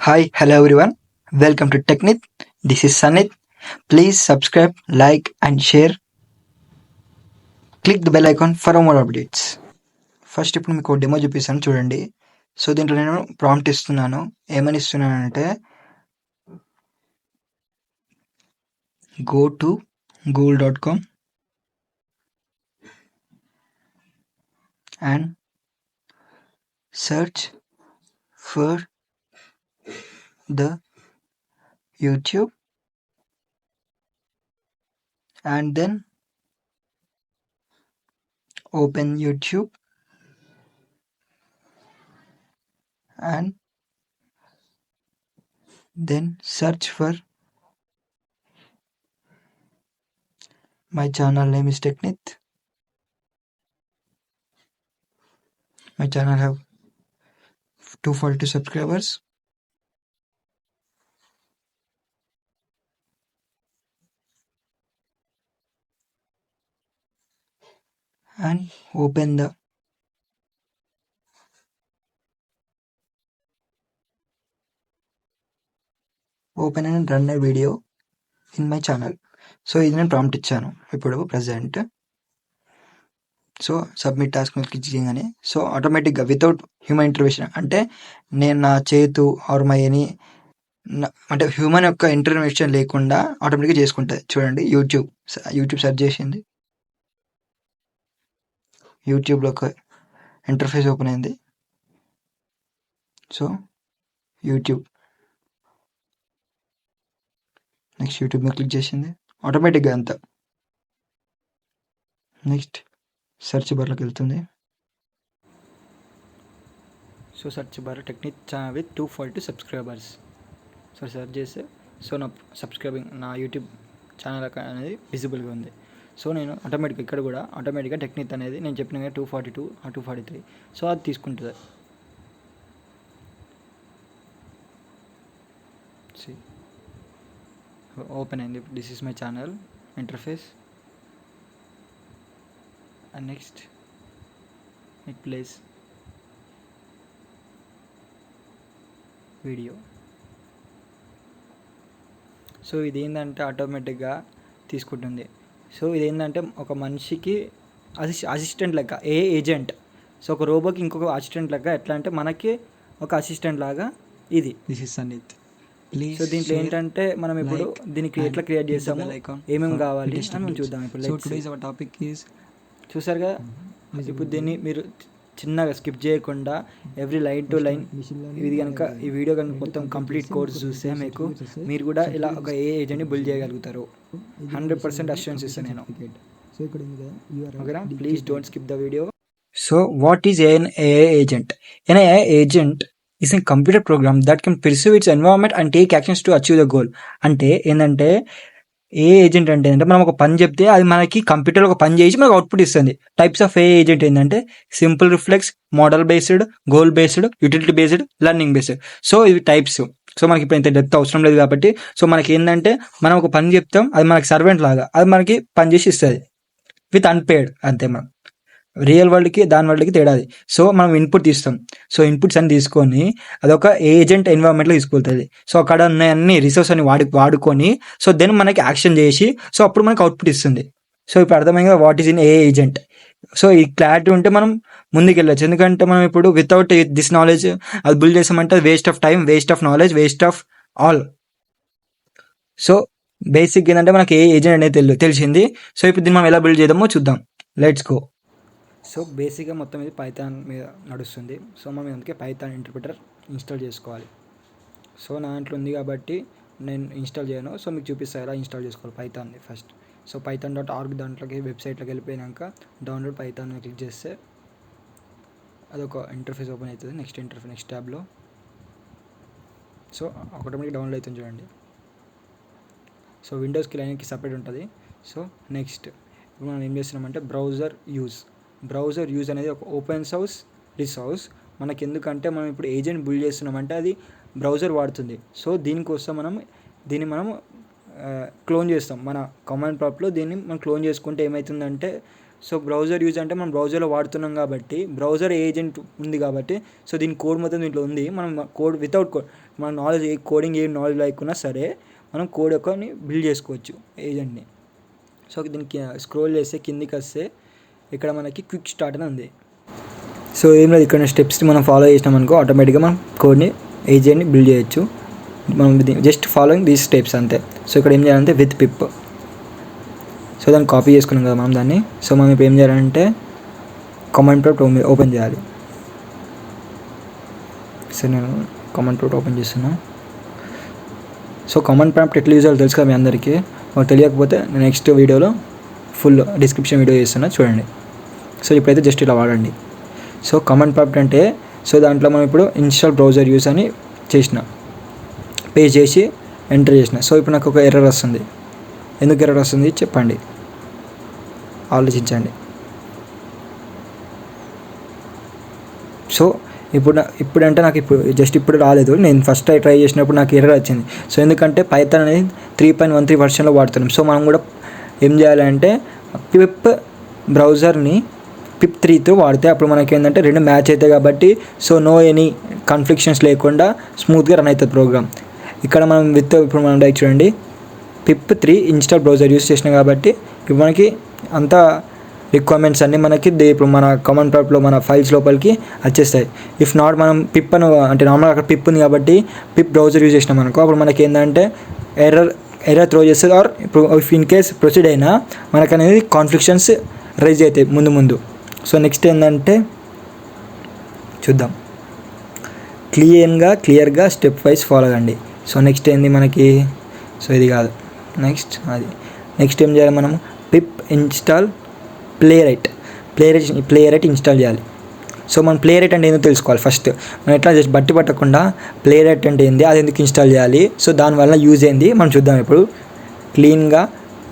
Hi, hello everyone. Welcome to TechNit. This is Sanit. Please subscribe, like, and share. Click the bell icon for more updates. First ఇప్పుడు మీకు demo చూపిస్తాను చూడండి. So దీంట్లో నేను prompt ఇస్తున్నాను. ఏమని ఇస్తున్నానంటే go to google.com and search for the YouTube and then open YouTube and then search for my channel name is TechNit. My channel have 242 subscribers. And open and run a video in my channel. So ఇది నేను prompt ఇచ్చాను ఇప్పుడు present. So submit task మీద click చేయగానే so ఆటోమేటిక్గా without human intervention అంటే నేను నా చేతు ఆర్ మై ఎనీ అంటే హ్యూమన్ యొక్క ఇంటర్వెన్షన్ లేకుండా ఆటోమేటిక్గా చేసుకుంటుంది. చూడండి యూట్యూబ్ సెర్చ్ చేసింది, యూట్యూబ్లో ఒక ఇంటర్ఫేస్ ఓపెన్ అయింది. సో యూట్యూబ్ నెక్స్ట్ యూట్యూబ్ మీద క్లిక్ చేసింది ఆటోమేటిక్గా అంతా. నెక్స్ట్ సెర్చ్ బార్లోకి వెళ్తుంది. So search bar technique channel with 242 subscribers. So search చేస్తే సో నా సబ్స్క్రైబింగ్ నా యూట్యూబ్ ఛానల్ అనేది విజిబుల్గా ఉంది. సో నేను ఆటోమేటిక్గా ఇక్కడ కూడా ఆటోమేటిక్గా టెక్నిక్ అనేది నేను చెప్పిన 242 243 సో అది తీసుకుంటుంది. ఓపెన్ అయింది. This is my channel interface and next it plays video. So ఇదేంటంటే ఆటోమేటిక్గా తీసుకుంటుంది. సో ఇదేంటంటే ఒక మనిషికి అసిస్టెంట్ లెక్క ఏజెంట్. సో ఒక రోబోకి ఇంకొక అసిస్టెంట్ లెక్క ఎట్లా అంటే మనకి ఒక అసిస్టెంట్ లాగా ఇది. This is Sannith. సో దీంట్లో ఏంటంటే మనం ఇప్పుడు దీనికి ఎట్లా క్రియేట్ చేస్తాము, ఏమేమి కావాలి అని మనం చూద్దాం. ఇప్పుడు టాపిక్ ఈజ్ చూసారు కదా. ఇప్పుడు దీన్ని మీరు చిన్నగా స్కిప్ చేయకుండా ఎవ్రీ లైన్ టు లైన్ ఇది కనుక ఈ వీడియో కనుక మొత్తం కంప్లీట్ కోర్స్ చూస్తే మీరు కూడా ఇలా ఒక ఏజెంట్ని బిల్డ్ చేయగలుగుతారు. 100% అష్యూరెన్స్ ఇస్తాను నేను. ఓకేనా, please don't skip the video. So what is an AI agent? An AI agent is a computer program that can perceive its environment and take actions to achieve the goal. అంటే ఏంటంటే ఏ agent అంటే మనం ఒక పని చెప్తే అది మనకి కంప్యూటర్లో ఒక పని చేసి మనకు అవుట్పుట్ ఇస్తుంది. టైప్స్ ఆఫ్ ఏ ఏజెంట్ ఏంటంటే simple reflex, model based, goal based, utility based, learning based. So ఇవి టైప్స్. సో మనకి ఇప్పుడు ఇంత డెప్త్ అవసరం లేదు కాబట్టి సో మనకి ఏంటంటే మనం ఒక పని చెప్తాం, అది మనకి సర్వెంట్ లాగా అది మనకి పని చేసి ఇస్తుంది విత్ అన్పేడ్. అంతే. మనం రియల్ వరల్డ్కి దాని వరల్డ్కి తేడాది. సో మనం ఇన్పుట్ తీస్తాం. సో ఇన్పుట్స్ అన్ని తీసుకొని అదొక ఏజెంట్ ఎన్విరాన్మెంట్లో తీసుకెళ్తుంది. సో అక్కడ ఉన్న అన్ని రిసోర్స్ అని వాడుకొని సో దెన్ మనకి యాక్షన్ చేసి సో అప్పుడు మనకి అవుట్పుట్ ఇస్తుంది. సో ఇప్పుడు అర్థమైంది what is in a agent. So ఈ క్లారిటీ ఉంటే మనం ముందుకు వెళ్ళచ్చు. ఎందుకంటే మనం ఇప్పుడు వితౌట్ దిస్ నాలెడ్జ్ అది బిల్డ్ చేసామంటే waste of time, waste of knowledge, waste of all. So basic ఏంటంటే మనకి ఏ ఏజెంట్ అనేది తెలిసింది. సో ఇప్పుడు దీన్ని మనం ఎలా బిల్డ్ చేద్దామో చూద్దాం. Let's go. సో బేసిక్గా మొత్తం ఇది పైథాన్ మీద నడుస్తుంది. సో మనం అందుకే పైథాన్ ఇంటర్ప్రిటర్ ఇన్స్టాల్ చేసుకోవాలి. సో నా దాంట్లో ఉంది కాబట్టి నేను ఇన్స్టాల్ చేయను. సో మీకు చూపిస్తాను ఎలా ఇన్స్టాల్ చేసుకోవాలి పైథాన్ని ఫస్ట్. సో python.org దాంట్లోకి వెబ్సైట్లోకి వెళ్ళిపోయాక డౌన్లోడ్ పైథాన్ క్లిక్ చేస్తే అదొక ఇంటర్ఫేస్ ఓపెన్ అవుతుంది. నెక్స్ట్ ట్యాబ్లో సో ఆటోమేటిక్ డౌన్లోడ్ అవుతుంది చూడండి. సో విండోస్కి లైన్కి సపరేట్ ఉంటుంది. సో నెక్స్ట్ ఇప్పుడు మనం ఏం చేస్తున్నామంటే బ్రౌజర్ యూజ్ అనేది ఒక ఓపెన్ సోర్స్ రిసోర్స్ మనకి. ఎందుకంటే మనం ఇప్పుడు ఏజెంట్ బిల్డ్ చేస్తున్నామంటే అది బ్రౌజర్ వాడుతుంది. సో దీనికోసం దీన్ని మనం క్లోన్ చేస్తాం. మన కమాండ్ ప్రాంప్ట్లో దీన్ని మనం క్లోన్ చేసుకుంటే ఏమవుతుందంటే సో బ్రౌజర్ యూజ్ అంటే మనం బ్రౌజర్లో వాడుతున్నాం కాబట్టి బ్రౌజర్ ఏజెంట్ ఉంది కాబట్టి సో దీని కోడ్ మొత్తం దీంట్లో ఉంది. మనం కోడ్ వితౌట్ కోడ్ మన నాలెడ్జ్ కోడింగ్ ఏం నాలెడ్జ్ లేకున్నా సరే మనం కోడ్ ఒకని బిల్డ్ చేసుకోవచ్చు ఏజెంట్ని. సో దీనికి స్క్రోల్ చేస్తే కిందికి వస్తే ఇక్కడ మనకి క్విక్ స్టార్ట్ అని ఉంది. సో ఏం లేదు, ఇక్కడ స్టెప్స్ని మనం ఫాలో చేసినాం అనుకో ఆటోమేటిక్గా మనం కోడ్ని ఏజెంట్ని బిల్డ్ చేయొచ్చు. మనం జస్ట్ ఫాలోయింగ్ దీస్ స్టెప్స్ అంతే. సో ఇక్కడ ఏం చేయాలంటే విత్ పిప్, సో దాన్ని కాపీ చేసుకున్నాం కదా మనం దాన్ని. సో మనం ఇప్పుడు ఏం చేయాలంటే కమాండ్ ప్రాంప్ట్ ఓపెన్ చేయాలి. సో నేను కమాండ్ ప్రాంప్ట్ ఓపెన్ చేస్తున్నా. సో కమాండ్ ప్రాంప్ట్ ఎట్లా యూజ్ అవ్వాలో తెలుసు కదా మీ అందరికీ. మాకు తెలియకపోతే నేను నెక్స్ట్ వీడియోలో ఫుల్ డిస్క్రిప్షన్ వీడియో చేస్తున్నా చూడండి. సో ఇప్పుడైతే జస్ట్ ఇలా వాడండి. సో కమాండ్ ప్రాంప్ట్ అంటే సో దాంట్లో మనం ఇప్పుడు ఇన్స్టాల్ బ్రౌజర్ యూస్ అని చేసిన, పేజ్ చేసి ఎంటర్ చేసిన. సో ఇప్పుడు నాకు ఒక ఎర్రర్ వస్తుంది. ఎందుకు ఎర్రర్ వస్తుంది చెప్పండి, ఆలోచించండి. సో ఇప్పుడంటే నాకు ఇప్పుడు రాలేదు. నేను ఫస్ట్ ట్రై చేసినప్పుడు నాకు ఎర్రర్ వచ్చింది. సో ఎందుకంటే పైథాన్ అనేది 3.13 వర్షన్లో వాడుతున్నాం. సో మనం కూడా ఏం చేయాలంటే పిప్ బ్రౌజర్ని పిప్ 3తో వాడితే అప్పుడు మనకి ఏంటంటే రెండు మ్యాచ్ అవుతాయి కాబట్టి సో నో ఎనీ కాన్ఫ్లిక్షన్స్ లేకుండా స్మూత్గా రన్ అవుతుంది ప్రోగ్రామ్. ఇక్కడ మనం ఇప్పుడు మనం డైరెక్ట్ చూడండి పిప్ 3 ఇన్స్టాల్ బ్రౌజర్ యూస్ చేసినాం కాబట్టి ఇప్పుడు మనకి అంతా రిక్వైర్మెంట్స్ అన్నీ మనకి ఇప్పుడు మన కమాండ్ ప్రాంప్ట్లో మన ఫైల్స్ లోపలికి వచ్చేస్తాయి. ఇఫ్ నాట్ మనం పిప్ అంటే నార్మల్గా అక్కడ పిప్ ఉంది కాబట్టి పిప్ బ్రౌజర్ యూజ్ చేసినాం అనుకో అప్పుడు మనకి ఏంటంటే ఎర్రర్ త్రో చేస్తుంది. ఆర్ ఇప్పుడు ఇఫ్ ఇన్ కేస్ ప్రొసీడ్ అయినా మనకు అనేది కాన్ఫ్లిక్షన్స్ రైజ్ అవుతాయి ముందు. సో నెక్స్ట్ ఏంటంటే చూద్దాం, క్లియర్గా స్టెప్ వైజ్ ఫాలో అవ్వండి. సో నెక్స్ట్ ఏంది మనకి, సో ఇది కాదు, నెక్స్ట్ ఏం చేయాలి మనం పిప్ ఇన్స్టాల్ ప్లేరైట్ ఇన్స్టాల్ చేయాలి. సో మనం ప్లేరైట్ అంటే ఏందో తెలుసుకోవాలి ఫస్ట్. మనం ఎట్లా జస్ట్ బట్టి పట్టకుండా ప్లేరైట్ అంటే ఏంది, అది ఎందుకు ఇన్స్టాల్ చేయాలి, సో దానివల్ల యూజ్ ఏంది మనం చూద్దాం. ఇప్పుడు క్లీన్గా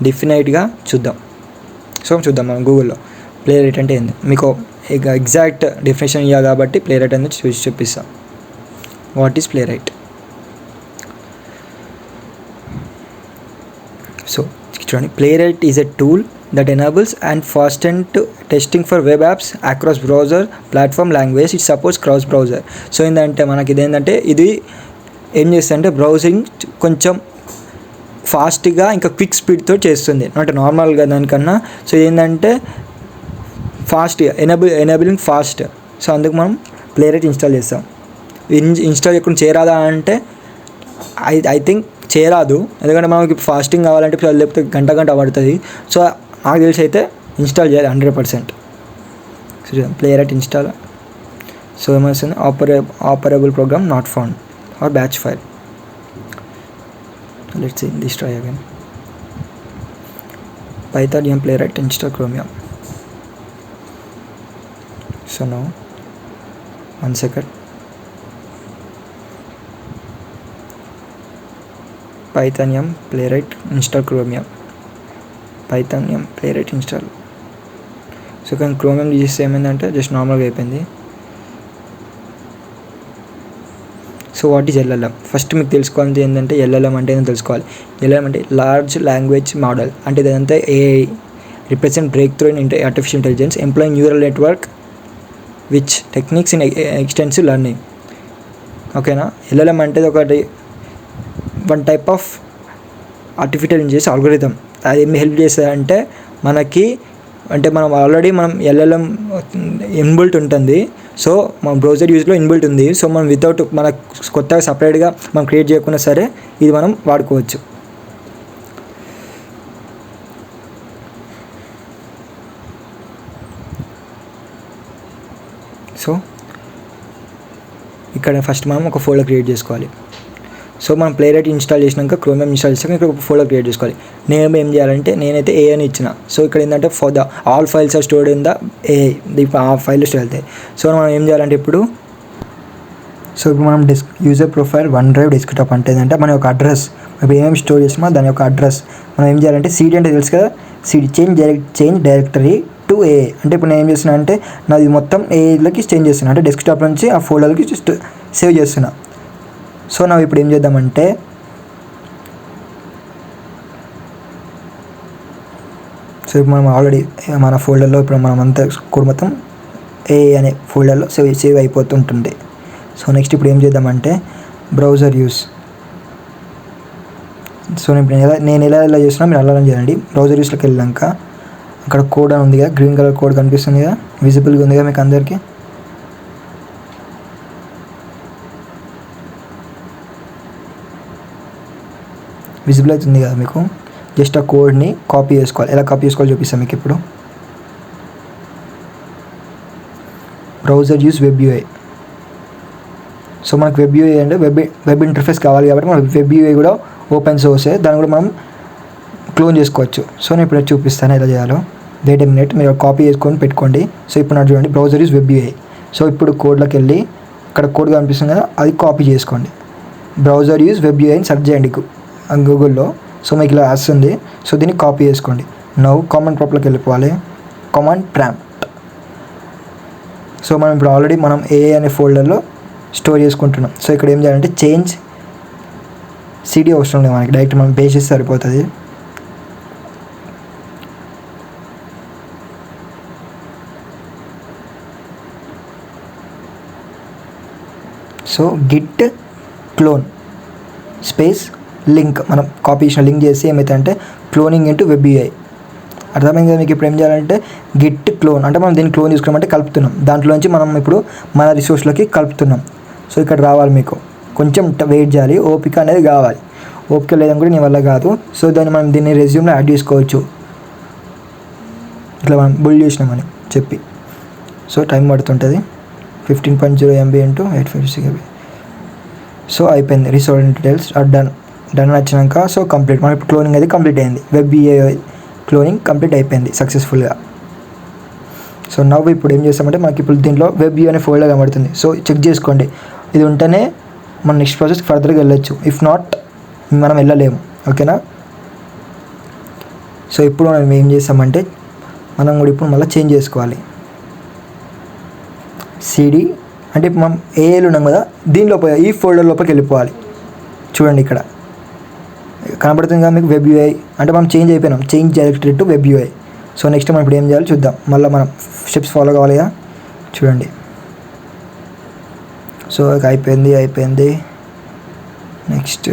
డెఫినెట్గా చూద్దాం. సో చూద్దాం మనం గూగుల్లో ప్లేరైట్ అంటే ఏంది. మీకు ఎగ్జాక్ట్ డెఫినేషన్ ఇవ్వాలి కాబట్టి ప్లేరైట్ అనేది చూసి చూపిస్తాం. What is ప్లేరైట్? సో చూడండి, ప్లేరైట్ is a tool that enables and fastens testing for web apps across browser platform language. It supports cross browser. So ఏంటంటే మనకి ఇదేంటంటే ఇది ఏం చేస్తుందంటే బ్రౌజింగ్ కొంచెం ఫాస్ట్గా ఇంకా క్విక్ స్పీడ్తో చేస్తుంది అంటే నార్మల్గా దానికన్నా. సో ఏంటంటే ఫాస్ట్గా ఎనేబులింగ్ ఫాస్ట్. సో అందుకు మనం ప్లేరైట్ ఇన్స్టాల్ చేస్తాం. ఇన్స్టాల్ చేయకుండా చేరాదా అంటే ఐ థింక్ చేయరాదు, ఎందుకంటే మనకి ఫాస్టింగ్ కావాలంటే లేకపోతే గంట పడుతుంది. సో నాకు తెలిసి అయితే ఇన్స్టాల్ చేయాలి 100%. So Playwright install. సో ఏమొస్తుంది, operable program not found or batch file. Let's see this try again. python playwright install chromium. So now 1 second. python playwright install chromium. python playwright install. So కానీ chromium చేస్తే ఏమైందంటే just నార్మల్గా అయిపోయింది. So what is LLM? First మీకు తెలుసుకోవాల్సింది ఏంటంటే LLM అంటే ఏంటో తెలుసుకోవాలి. ఎల్ఎల్ఎం అంటే లార్జ్ లాంగ్వేజ్ మోడల్ అంటే ఇదంతా AI represent break through in artificial intelligence employing neural network which techniques in extensive learning. ఓకేనా? ఎల్ఎల్ఎం అంటే ఒకటి one type of artificial intelligence algorithm. అది ఏమి హెల్ప్ చేస్తుంది అంటే మనకి అంటే మనం ఆల్రెడీ ఎల్ఎల్ఎం ఇన్బిల్ట్ ఉంటుంది. సో మన బ్రౌజర్ యూజ్లో ఇన్బిల్ట్ ఉంది. సో మనం వితౌట్ మన కొత్తగా సపరేట్గా మనం క్రియేట్ చేయకుండా సరే ఇది మనం వాడుకోవచ్చు. సో ఇక్కడ ఫస్ట్ మనం ఒక ఫోల్డర్ క్రియేట్ చేసుకోవాలి. సో మనం ప్లేరైట్ ఇన్స్టాల్ చేసినాక క్రోమియం ఇన్స్టాల్ చేసాక ఇక్కడ ఒక ఫోల్డర్ క్రియేట్ చేసుకోవాలి. నేమ్ ఏం చేయాలంటే నేనైతే ఏ అని ఇచ్చిన. సో ఇక్కడ ఏంటంటే for the all files are stored in the ఏ, ఇప్పుడు ఆ ఫైల్ స్టోర్ వెళ్తాయి. సో మనం ఏం చేయాలంటే ఇప్పుడు మనం user profile one drive desktop అంటే ఏంటంటే మన యొక్క అడ్రస్, ఇప్పుడు ఏమేమి స్టోర్ చేసినా దాని యొక్క అడ్రస్ మనం ఏం చేయాలంటే సిడి అంటే తెలుసు కదా, సిడి చేంజ్ డైరెక్టరీ టు ఏ. అంటే ఇప్పుడు నేను ఏం చేస్తున్నా అంటే నాది మొత్తం ఏలోకి చేంజ్ చేస్తున్నా, అంటే డెస్క్టాప్ నుంచి ఆ ఫోల్డర్కి జస్ట్ సేవ్ చేస్తున్నా. సో ನಾವು ఇప్పుడు ఏం చేద్దామంటే సో ఇప్పుడు మనం ఆల్రెడీ మన ఫోల్డర్లో ఇప్పుడు మనం అంతా కోడ్ మొత్తం ఏ అనే ఫోల్డర్లో సేవ్ అయిపోతుంటుంది. సో నెక్స్ట్ ఇప్పుడు ఏం చేద్దామంటే బ్రౌజర్ యూస్. సో నేను ఎలా చేస్తున్నా మీరు అలా చేయండి. బ్రౌజర్ యూస్లోకి వెళ్ళాక అక్కడ కోడ్ అని ఉంది కదా, గ్రీన్ కలర్ కోడ్ కనిపిస్తుంది కదా, విజిబుల్గా ఉంది కదా మీకు అందరికీ. విజిబుల్ అవుతుంది కదా మీకు. జస్ట్ ఆ కోడ్ని కాపీ చేసుకోవాలి. ఎలా కాపీ చేసుకోవాలో చూపిస్తాను మీకు ఇప్పుడు. Browser use web UI. So మనకు వెబ్ యూఐ అంటే వెబ్ ఇంటర్ఫేస్ కావాలి కాబట్టి మనకు వెబ్ యూఐ కూడా ఓపెన్ సోర్సే, దాన్ని కూడా మనం క్లోన్ చేసుకోవచ్చు. సో నేను ఇప్పుడు చూపిస్తాను ఎలా చేయాలో. వెయిట్ ఎ మినిట్, మీరు కాపీ చేసుకొని పెట్టుకోండి. సో ఇప్పుడు నాకు చూడండి browser use web UI. So ఇప్పుడు కోడ్లోకి వెళ్ళి అక్కడ కోడ్ కనిపిస్తుంది కదా, అది కాపీ చేసుకోండి. బ్రౌజర్ యూస్ వెబ్ యూఐ అని సెర్చ్ చేయండి గూగుల్లో. సో మీకు ఇలా వస్తుంది. సో దీన్ని కాపీ చేసుకోండి. నవ్వు కామన్ ప్రాంప్ట్లోకి వెళ్ళిపోవాలి. Common prompt. సో మనం ఇప్పుడు ఆల్రెడీ మనం ఏ అనే ఫోల్డర్లో స్టోర్ చేసుకుంటున్నాం. సో ఇక్కడ ఏం చేయాలంటే చేంజ్ సిడి అవసరం లేదు మనకి, డైరెక్ట్ మనం పేజ్ చేస్తే సరిపోతుంది. So Git clone space link, మనం కాపీ చేసిన లింక్ చేసి ఏమవుతుందంటే క్లోనింగ్ ఇంటూ వెబ్ యూఐ. అర్థమైంది కదా మీకు. ఇప్పుడు ఏం చేయాలంటే గిట్ క్లోన్ అంటే మనం దీన్ని క్లోన్ చేసుకున్నామంటే కలుపుతున్నాం, దాంట్లోంచి మనం ఇప్పుడు మన రిసోర్స్లోకి కలుపుతున్నాం. సో ఇక్కడ రావాలి మీకు, కొంచెం వెయిట్ చేయాలి, ఓపిక అనేది కావాలి. ఓపిక లేదనుకుంటే నీ వల్ల కాదు. సో దాన్ని మనం దీన్ని రెజ్యూమ్లో యాడ్ చేసుకోవచ్చు, ఇట్లా మనం బిల్డ్ చేసినామని చెప్పి. సో టైం పడుతుంటుంది. 15.0 MB ఇంటూ 856 MB. సో అయిపోయింది. రిసోర్స్ డీటెయిల్స్ డన్ వచ్చినాక సో కంప్లీట్. మనం ఇప్పుడు క్లోనింగ్ అయితే కంప్లీట్ అయింది. వెబ్ యూఐ క్లోనింగ్ కంప్లీట్ అయిపోయింది సక్సెస్ఫుల్గా. సో నవ్వు ఇప్పుడు ఏం చేస్తామంటే మనకి ఇప్పుడు దీంట్లో వెబ్ యూఐ అనే ఫోల్డర్ కనబడుతుంది. సో చెక్ చేసుకోండి, ఇది ఉంటేనే మన నెక్స్ట్ ప్రాసెస్ ఫర్దర్గా వెళ్ళొచ్చు. ఇఫ్ నాట్ మనం వెళ్ళలేము. ఓకేనా. సో ఇప్పుడు మనం ఏం చేస్తామంటే మనం కూడా ఇప్పుడు మళ్ళీ చేంజ్ చేసుకోవాలి. సిడి అంటే ఇప్పుడు మనం ఏఏలు ఉన్నాం కదా, దీని లోపల ఈ ఫోల్డర్ లోపలికి వెళ్ళిపోవాలి. చూడండి ఇక్కడ కనబడుతుంది కదా మీకు వెబ్ యూఐ అంటే మనం చేంజ్ అయిపోయినాం, change directory to web UI. So next మనం ఇప్పుడు ఏం చేయాలి చూద్దాం. మళ్ళీ మనం స్టెప్స్ ఫాలో కావాలి కదా, చూడండి. సో అయిపోయింది. నెక్స్ట్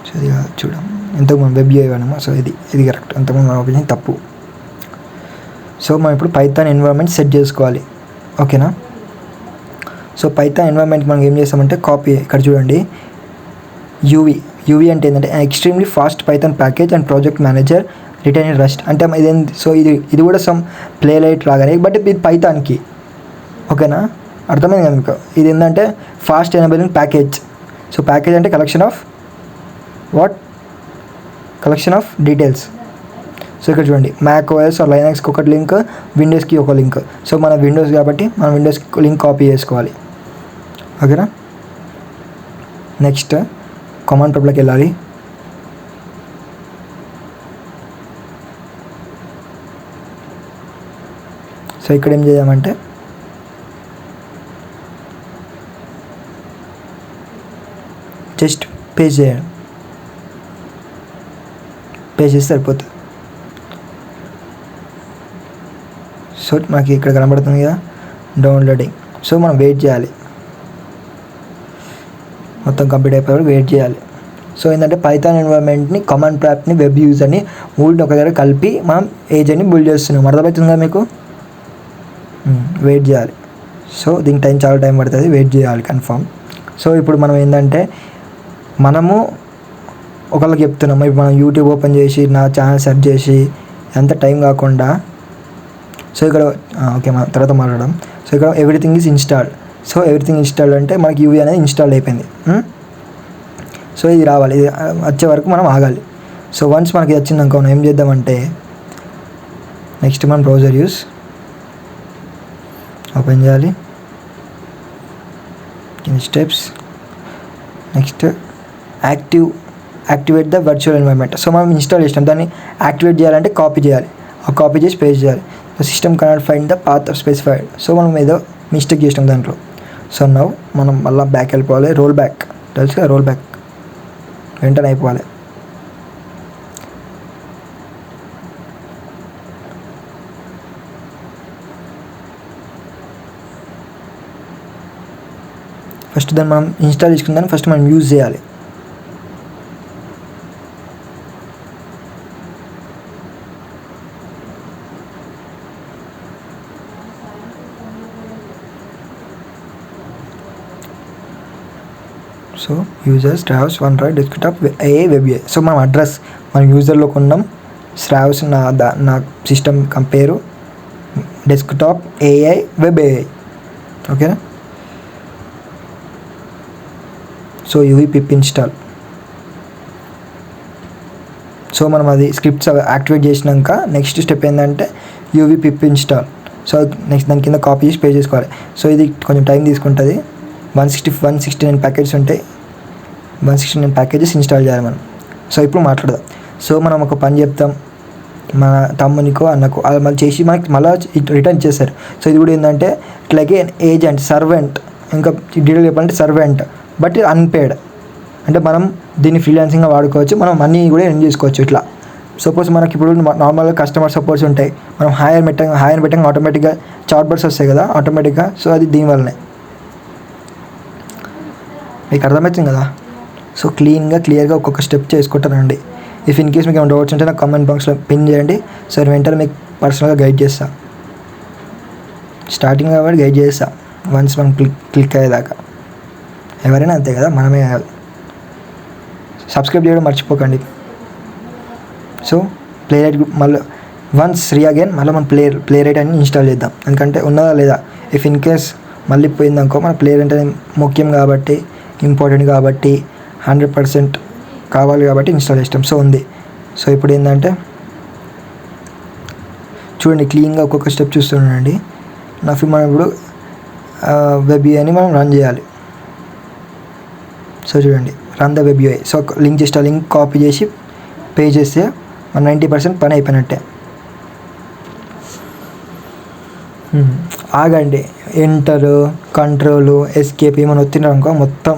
సో ఇది చూడం, ఇంతకుముందు వెబ్ యూఐ అనమా. సో ఇది కరెక్ట్, అంతకుముందు మన ఒపీనియన్ తప్పు. సో మనం ఇప్పుడు పైథాన్ ఎన్విరాన్మెంట్ సెట్ చేసుకోవాలి. ఓకేనా. సో పైథాన్ ఎన్విరాన్మెంట్ మనం ఏం చేస్తామంటే కాపీ, ఇక్కడ చూడండి యూవీ అంటే ఏంటంటే extremely fast Python package and project manager return in rust అంటే ఇదేంటి. సో ఇది కూడా సమ్ ప్లే లైట్ లాగానే, బట్ ఇది పైథాన్కి. ఓకేనా, అర్థమైంది కదా మీకు. ఇది ఏంటంటే fast enabling package. So package అంటే కలెక్షన్ ఆఫ్ డీటెయిల్స్. సో ఇక్కడ చూడండి మ్యాక్ ఓఎస్ ఆర్ లైనక్స్కి ఒకటి లింక్, విండోస్కి ఒక లింక్. సో మన విండోస్ కాబట్టి మనం విండోస్కి లింక్ కాపీ చేసుకోవాలి. ఓకేనా. నెక్స్ట్ కామన్ ప్రాంప్ట్లోకి వెళ్ళాలి. సో ఇక్కడ ఏం చేద్దామంటే జస్ట్ పేజ్ చేయండి, పేజ్ చేస్తే సరిపోతుంది. సో మనకి ఇక్కడ కనబడుతుంది కదా డౌన్లోడింగ్. సో మనం వెయిట్ చేయాలి, మొత్తం కంప్లీట్ అయిపోయే వరకు వెయిట్ చేయాలి. సో ఏంటంటే పైథాన్ ఎన్విరాన్మెంట్ని, కామన్ ప్రాంప్ట్ని, వెబ్ యూజర్ని మూడుని ఒక దగ్గర కలిపి మనం ఏజెంట్ని బిల్డ్ చేస్తున్నాం. అర్థమవుతుంది కదా మీకు. వెయిట్ చేయాలి. సో దీనికి చాలా టైం పడుతుంది, వెయిట్ చేయాలి కన్ఫామ్. సో ఇప్పుడు మనం ఏంటంటే మనము ఒకళ్ళకి చెప్తున్నాం, ఇప్పుడు మనం యూట్యూబ్ ఓపెన్ చేసి నా ఛానల్ సెర్చ్ చేసి ఎంత టైం కాకుండా. సో ఇక్కడ ఓకే మన తర్వాత మాట్లాడడం. సో ఇక్కడ everything is installed. So everything installed అంటే మనకి యూవీ అనేది ఇన్స్టాల్ అయిపోయింది. సో ఇది రావాలి, ఇది వచ్చే వరకు మనం ఆగాలి. సో వన్స్ మనకి వచ్చిందనుకో మనం ఏం చేద్దామంటే నెక్స్ట్ మనం బ్రౌజర్ యూస్ ఓపెన్ చేయాలి. Steps next activate the virtual environment. So మనం ఇన్స్టాల్ చేసినాం, దాన్ని యాక్టివేట్ చేయాలంటే కాపీ చేయాలి, ఆ కాపీ చేసి పేస్ట్ చేయాలి. System cannot find the path specified. So మనం ఏదో మిస్టేక్ చేసినాం దాంట్లో. సో నవ్ మనం మళ్ళీ బ్యాక్ వెళ్ళిపోవాలి. రోల్ బ్యాక్ తెలుసు కదా, రోల్ బ్యాక్ వెంటనే అయిపోవాలి. ఫస్ట్ దాన్ని మనం ఇన్స్టాల్ చేసుకున్న దాన్ని ఫస్ట్ మనం యూజ్ చేయాలి. సో యూజర్ స్ట్రావ్స్ one right desktop AI web. So మనం అడ్రస్ మనం యూజర్లో కొన్నాం. స్ట్రావ్స్ నా సిస్టమ్ పేరు డెస్క్టాప్ ఏఐ వెబ్ ఏఐ. ఓకేనా. So uv pip install. So మనం అది స్క్రిప్ట్స్ యాక్టివేట్ చేసినాక నెక్స్ట్ స్టెప్ ఏంటంటే uv pip install. So next దాని కింద కాపీ చేసి పే చేసుకోవాలి. సో ఇది కొంచెం టైం తీసుకుంటుంది. 169 ప్యాకేజెస్ ఉంటాయి. 169 ప్యాకేజెస్ ఇన్స్టాల్ చేయాలి మనం. సో ఇప్పుడు మాట్లాడదాం. సో మనం ఒక పని చెప్తాం మన తమ్మునికో అన్నకో, అది మళ్ళీ చేసి మనకి మళ్ళీ రిటర్న్ చేస్తారు. సో ఇది కూడా ఏంటంటే ఇట్లాగే ఏజెంట్ సర్వెంట్, ఇంకా డీటెయిల్ చెప్పాలంటే సర్వెంట్ బట్ అన్పేడ్. అంటే మనం దీన్ని ఫ్రీలాన్సింగ్గా వాడుకోవచ్చు, మనం మనీ కూడా ఎర్న్ చేసుకోవచ్చు. ఇట్లా సపోజ్ మనకి ఇప్పుడు నార్మల్గా కస్టమర్ సపోర్ట్స్ ఉంటాయి, మనం హాయర్ పెట్టంగా ఆటోమేటిక్గా చాట్ బాట్స్ వస్తాయి కదా ఆటోమేటిక్గా. సో అది దీనివల్లనే. మీకు అర్థమవుతుంది కదా. సో క్లియర్గా ఒక్కొక్క స్టెప్ చేసుకుంటానండి. ఇఫ్ ఇన్ కేస్ మీకు ఏమైనా డౌట్స్ ఉంటే నాకు కామెంట్ బాక్స్లో పిన్ చేయండి. సో వెంటనే మీకు పర్సనల్గా గైడ్ చేస్తా. స్టార్టింగ్ కాబట్టి గైడ్ చేస్తా వన్స్ మనం క్లిక్ అయ్యేదాకా. ఎవరైనా అంతే కదా, మనమే కాదు. సబ్స్క్రైబ్ చేయడం మర్చిపోకండి. సో ప్లే రైట్ మళ్ళీ వన్స్ అగైన్ మళ్ళీ మనం ప్లే రైట్ అని ఇన్స్టాల్ చేద్దాం. ఎందుకంటే ఉన్నదా లేదా, ఇఫ్ ఇన్ కేస్ మళ్ళీ పోయిందనుకో మన ప్లే రైట్ అనేది ముఖ్యం కాబట్టి, ఇంపార్టెంట్ కాబట్టి, 100% కావాలి కాబట్టి ఇన్స్టాల్ చేస్తాం. సో ఉంది. సో ఇప్పుడు ఏంటంటే చూడండి క్లీన్గా ఒక్కొక్క స్టెప్ చూస్తున్నానండి. మనం ఇప్పుడు వెబ్ యూఐని మనం రన్ చేయాలి. సో చూడండి run the web UI. So link copy చేసి పే చేస్తే మన 90% పని అయిపోయినట్టే. ఆగండి, ఎంటర్ కంట్రోల్ ఎస్కేప్ ఏమైనా వచ్చినారు అనుకో మొత్తం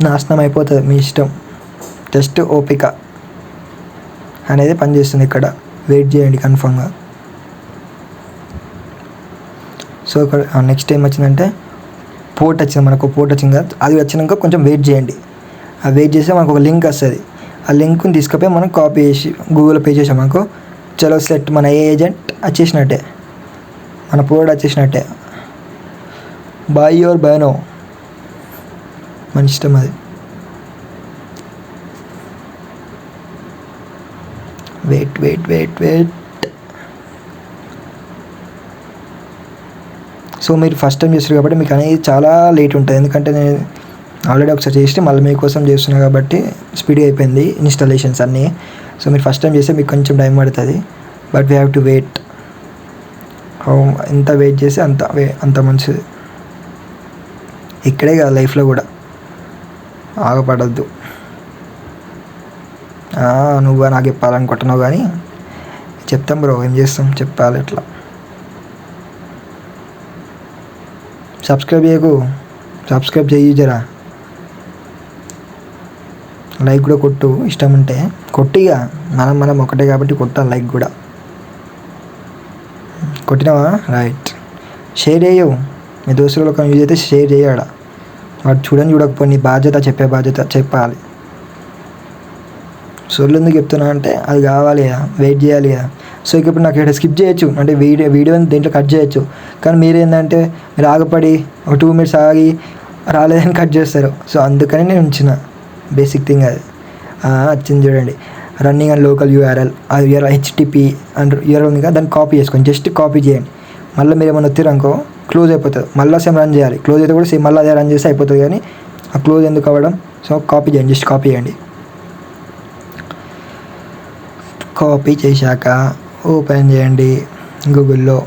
నాశనం అయిపోతుంది. మీ ఇష్టం. జస్ట్ ఓపిక అనేది పనిచేస్తుంది ఇక్కడ. వెయిట్ చేయండి కన్ఫర్మ్గా. సో ఇక్కడ నెక్స్ట్ ఏం వచ్చిందంటే పోర్ట్ వచ్చింది, మనకు పోర్ట్ వచ్చింది కదా, అది వచ్చినాక కొంచెం వెయిట్ చేయండి. అది వెయిట్ చేస్తే మనకు ఒక లింక్ వస్తుంది. ఆ లింక్ని తీసుకుపోయి మనం కాపీ చేసి గూగుల్లో పే చేసాం అనుకో, చలో సెట్ మన ఏజెంట్ వచ్చేసినట్టే, మన పోర్ట్ వచ్చేసినట్టే. బై యువర్ బైనో మన ఇష్టం అది. వెయిట్. సో మీరు ఫస్ట్ టైం చేస్తారు కాబట్టి మీకు అనేది చాలా లేట్ ఉంటుంది. ఎందుకంటే నేను ఆల్రెడీ ఒకసారి చేసి మళ్ళీ మీకోసం చేస్తున్నాను కాబట్టి స్పీడ్గా అయిపోయింది ఇన్స్టాలేషన్స్ అన్నీ. సో మీరు ఫస్ట్ టైం చేస్తే మీకు కొంచెం టైం పడుతుంది. But we have to wait. ఎంత వెయిట్ చేస్తే అంత మంచిది. ఇక్కడే కాదు లైఫ్లో కూడా ఆగపడద్దు. నువ్వు నాకు చెప్పాలనుకుంటున్నావు కానీ చెప్తాం బ్రో, ఏం చేస్తాం, చెప్పాలి ఎట్లా. సబ్స్క్రైబ్ చేయి జరా. లైక్ కూడా కొట్టు, ఇష్టం ఉంటే కొట్టిగా. మనం ఒకటే కాబట్టి కొట్టాలి లైక్ కూడా. కొట్టినావా రైట్. షేర్ చేయవు, మీ దోస్తులకు యూజ్ అయితే షేర్ చేయడా. వాడు చూడకపోయి నీ బాధ్యత, చెప్పే బాధ్యత చెప్పాలి. సోళ్ళు ఎందుకు చెప్తున్నా అంటే అది కావాలి కదా, వెయిట్ చేయాలి కదా. సో ఇప్పుడు నాకు ఇక్కడ స్కిప్ చేయొచ్చు, అంటే వీడియోని దేంట్లో కట్ చేయొచ్చు. కానీ మీరేంటంటే మీరు ఆగపడి ఒక 2 minutes ఆగి రాలేదని కట్ చేస్తారు. సో అందుకని నేను ఉంచిన బేసిక్ థింగ్ అది. వచ్చింది చూడండి, రన్నింగ్ అండ్ లోకల్ యూఆర్ఎల్. అది HTTP అండ్ యూఆర్ఎల్ ఉంది కదా, దాన్ని కాపీ చేసుకోండి. జస్ట్ కాపీ చేయండి. మళ్ళీ మీరు ఏమైనా వచ్చారు అనుకో క్లోజ్ అయిపోతుంది. మళ్ళీ సేమ్ రన్ చేయాలి. క్లోజ్ అయితే కూడా సేమ్ మళ్ళీ అదే రన్ చేస్తే అయిపోతుంది. కానీ ఆ క్లోజ్ ఎందుకు అవ్వడం. సో కాపీ చేయండి, జస్ట్ కాపీ చేయండి. కాపీ చేశాక ఓపెన్ చేయండి గూగుల్లో,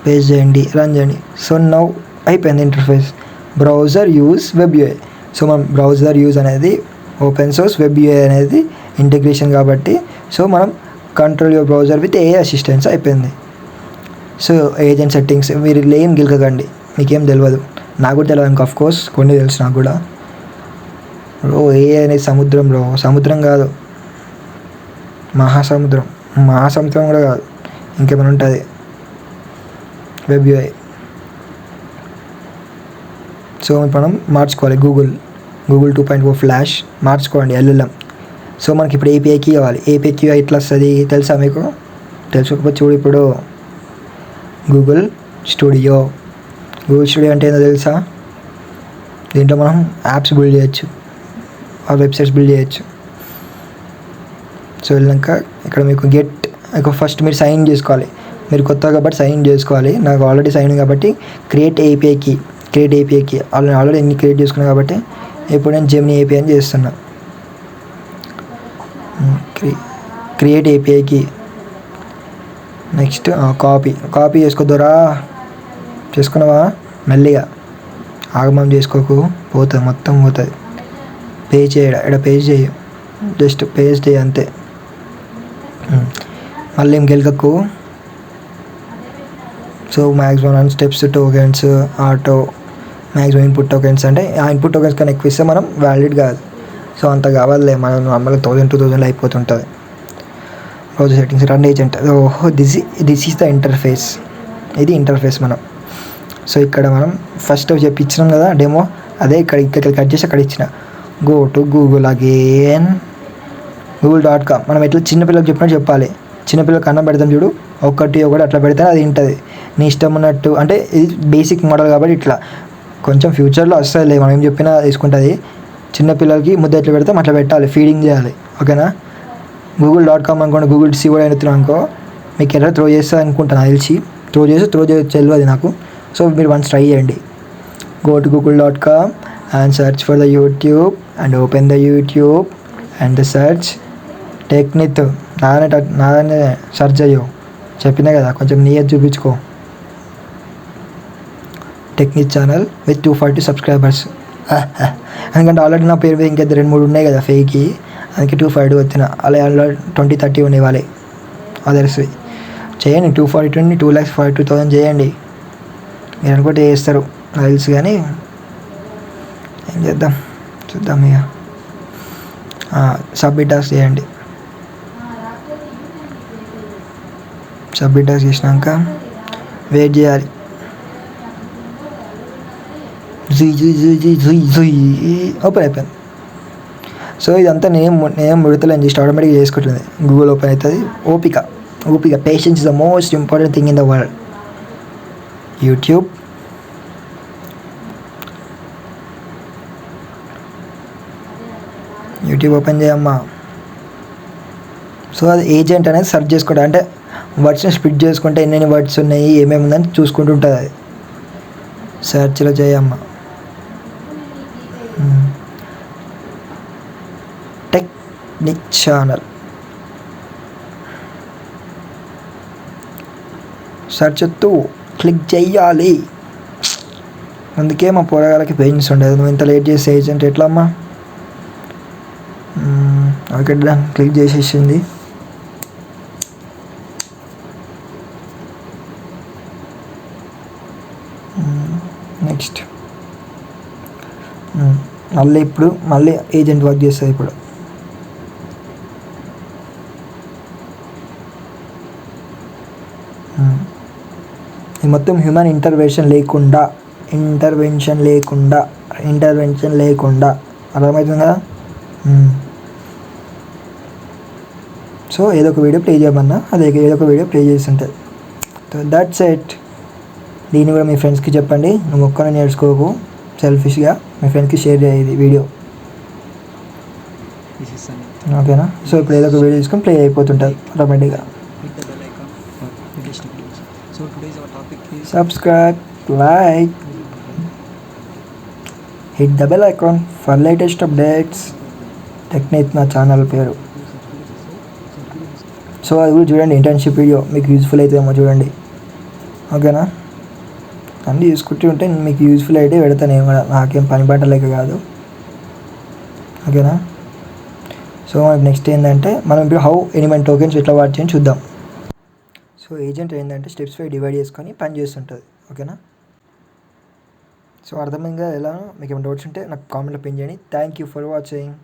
పేస్ట్ చేయండి, రన్ చేయండి. సో నౌ అయిపోయింది interface. Browser use web UI. So మనం బ్రౌజర్ యూజ్ అనేది ఓపెన్ సోర్స్, వెబ్ యూఐ అనేది ఇంటిగ్రేషన్ కాబట్టి సో మనం control your browser with AI assistance అయిపోయింది. సో ఏజెంట్ సెట్టింగ్స్ మీరు ఏం గెలకకండి, మీకేం తెలియదు. నాకు కూడా తెలియదు ఇంకా, కోర్స్ కొన్ని తెలుసు నాకు కూడా. బ్రో ఏ అనేది సముద్రం బ్రో, సముద్రం కాదు, మహాసముద్రం. మహాసముద్రం కూడా కాదు, ఇంకేమైనా ఉంటుంది. Web UI. సో మనం మార్చుకోవాలి గూగుల్ 2.0 ఫ్లాష్ మార్చుకోండి ఎల్ఎల్ఎం. సో మనకి ఇప్పుడు ఏపీఐకి కావాలి. ఏపీఐకి ఎట్లా వస్తుంది తెలుసా మీకు? తెలుసుకోకపోతే చూడు, ఇప్పుడు గూగుల్ స్టూడియో అంటే ఏందో తెలుసా? దీంట్లో మనం యాప్స్ బిల్డ్ చేయొచ్చు, ఆ వెబ్సైట్స్ బిల్డ్ చేయొచ్చు. సో వెళ్ళాక ఇక్కడ మీకు ఫస్ట్ మీరు సైన్ ఇన్ చేసుకోవాలి. మీరు కొత్తగా కాబట్టి సైన్ ఇన్ చేసుకోవాలి. నాకు ఆల్రెడీ సైన్ ఇన్ కాబట్టి క్రియేట్ ఏపీఐకి ఆల్రెడీ ఎన్ని క్రియేట్ చేసుకున్నాను కాబట్టి ఇప్పుడు నేను జెమినీ ఏపీఐ అని చేస్తున్నా. క్రియేట్ ఏపీఐకి నెక్స్ట్ కాపీ చేసుకున్నావా? మెల్లిగా ఆగమం చేసుకోకు, పోతుంది మొత్తం పోతుంది. పేజ్ చేయడా, ఇక్కడ పేజ్ చేయ, జస్ట్ పేజ్ చేయ అంతే. మళ్ళీ ఏం గెలకకు. So maximum run steps, tokens, auto, maximum input tokens. అంటే ఆ ఇన్పుట్ టోకెన్స్ కన్నా ఎక్కువ ఇస్తే మనం వ్యాలిడ్ కాదు. సో అంత కావాలే, మనం నార్మల్గా 1000-2000 అయిపోతుంటుంది. రోజు సెట్టింగ్స్, రన్ ఏజెంట్. ఓహో దిస్ ఈస్ ద ఇంటర్ఫేస్. ఇది ఇంటర్ఫేస్ మనం. సో ఇక్కడ మనం ఫస్ట్ ఇచ్చినాం కదా డెమో, అదే ఇక్కడ కట్ చేసి అక్కడ ఇచ్చిన. Go to Google again, google.com. మనం ఎట్లా చిన్నపిల్లలకు చెప్పినట్టు చెప్పాలి. చిన్నపిల్లలకు అన్నం పెడతాం చూడు, ఒకటి అట్లా పెడితే అది ఉంటుంది. నీ ఇష్టం ఉన్నట్టు, అంటే ఇది బేసిక్ మోడల్ కాబట్టి ఇట్లా. కొంచెం ఫ్యూచర్లో వస్తుంది, మనం ఏం చెప్పినా తీసుకుంటుంది. చిన్నపిల్లలకి ముద్ద ఎట్లా పెడతాం అట్లా పెట్టాలి, ఫీడింగ్ చేయాలి. ఓకేనా? google.com అనుకోండి, గూగుల్ సీఓ అయినతున్నాం అనుకో, మీకు ఎట్లా త్రో చేస్తా అనుకుంటాను తెలిసి. త్రో చేయొచ్చు తెలియదు నాకు. సో మీరు వన్స్ ట్రై చేయండి. Go to google.com and search for the YouTube and open the YouTube and search టెక్నిత్. నాదనే సెర్చ్ అయ్యో, చెప్పినా కదా కొంచెం నీయత్ చూపించుకో. Technique channel with 240 subscribers. ఎందుకంటే ఆల్రెడీ నా పేరు ఇంకా 2-3 ఉన్నాయి కదా ఫేక్కి, అందుకే 250 వచ్చిన. అలా 20-30 ఉన్నాయి వాళ్ళే అదర్స్వి. చేయండి 240 2,42,000 చేయండి. మీరు అనుకుంటే చేస్తారు నాకు తెలుసు, కానీ ఏం చేద్దాం చూద్దాం ఇక. సబ్మిట్ టాస్క్ చేయండి. సబ్మిట్ టాస్క్ చేసినాక వెయిట్ చేయాలి. ఓపెన్ అయిపోయింది. సో ఇదంతా నేను ముడతలేని జస్ట్ ఆటోమేటిక్గా చేసుకుంటుంది. గూగుల్ ఓపెన్ అవుతుంది. ఓపిక patience is the most important thing in the world. YouTube, open చేయమ్మా. సో అది ఏజెంట్ అనేది సెర్చ్ చేసుకోవడం, అంటే వర్డ్స్ని స్ప్లిట్ చేసుకుంటే ఎన్నెన్ని వర్డ్స్ ఉన్నాయి, ఏమేమి ఉందని చూసుకుంటూ ఉంటుంది. అది సెర్చ్లో చేయమ్మా. టెక్నిక్ ఛానల్ సెర్చ్ క్లిక్ చెయ్యాలి. అందుకే మా పోరగాళ్ళకి పేజెన్స్ ఉండదు. నువ్వు ఇంత లేట్ చేసే ఏజెంట్ ఎట్లా అమ్మా? ఓకే డన్, క్లిక్ చేసేసింది. నెక్స్ట్ మళ్ళీ ఏజెంట్ వర్క్ చేస్తుంది ఇప్పుడు. ఇది మొత్తం హ్యూమన్ ఇంటర్వెన్షన్ లేకుండా అర్థమవుతుంది కదా. సో ఏదో ఒక వీడియో ప్లే చేయమన్నా ఏదో ఒక వీడియో ప్లే చేసి ఉంటుంది. So that's it. దీన్ని కూడా మీ ఫ్రెండ్స్కి చెప్పండి. నువ్వు ఒక్కనే నేర్చుకోకు, సెల్ఫిష్గా మీ ఫ్రెండ్స్కి షేర్ చేయాలి వీడియో. ఓకేనా? సో ఇప్పుడు ఏదో ఒక వీడియో తీసుకొని ప్లే అయిపోతుంటుంది ఆటోమేటిక్గా. Subscribe, like, hit the bell icon for latest updates. Technique నా ఛానల్ పేరు. సో అది కూడా చూడండి, ఇంటర్న్షిప్ వీడియో మీకు యూజ్ఫుల్ అవుతుందేమో చూడండి. ఓకేనా? అన్నీ చూసుకుంటూ ఉంటే మీకు యూజ్ఫుల్ అయితే పెడతాను నేను కూడా, నాకేం పని పాట లేక కాదు. ఓకేనా? సో మనకి నెక్స్ట్ ఏంటంటే మనం ఇప్పుడు హౌ ఎనిమెంట్ టోకెన్స్ ఎట్లా వాడచ్చని చూద్దాం. సో ఏజెంట్ ఏంటంటే స్టెప్స్ పై డివైడ్ చేసుకొని పని చేస్తుంటుంది. ఓకేనా? సో అర్థమైందిగా ఎలా? మీకు ఏమైనా డౌట్స్ ఉంటే నాకు కామెంట్లో పిన్ చేయండి. Thank you for watching.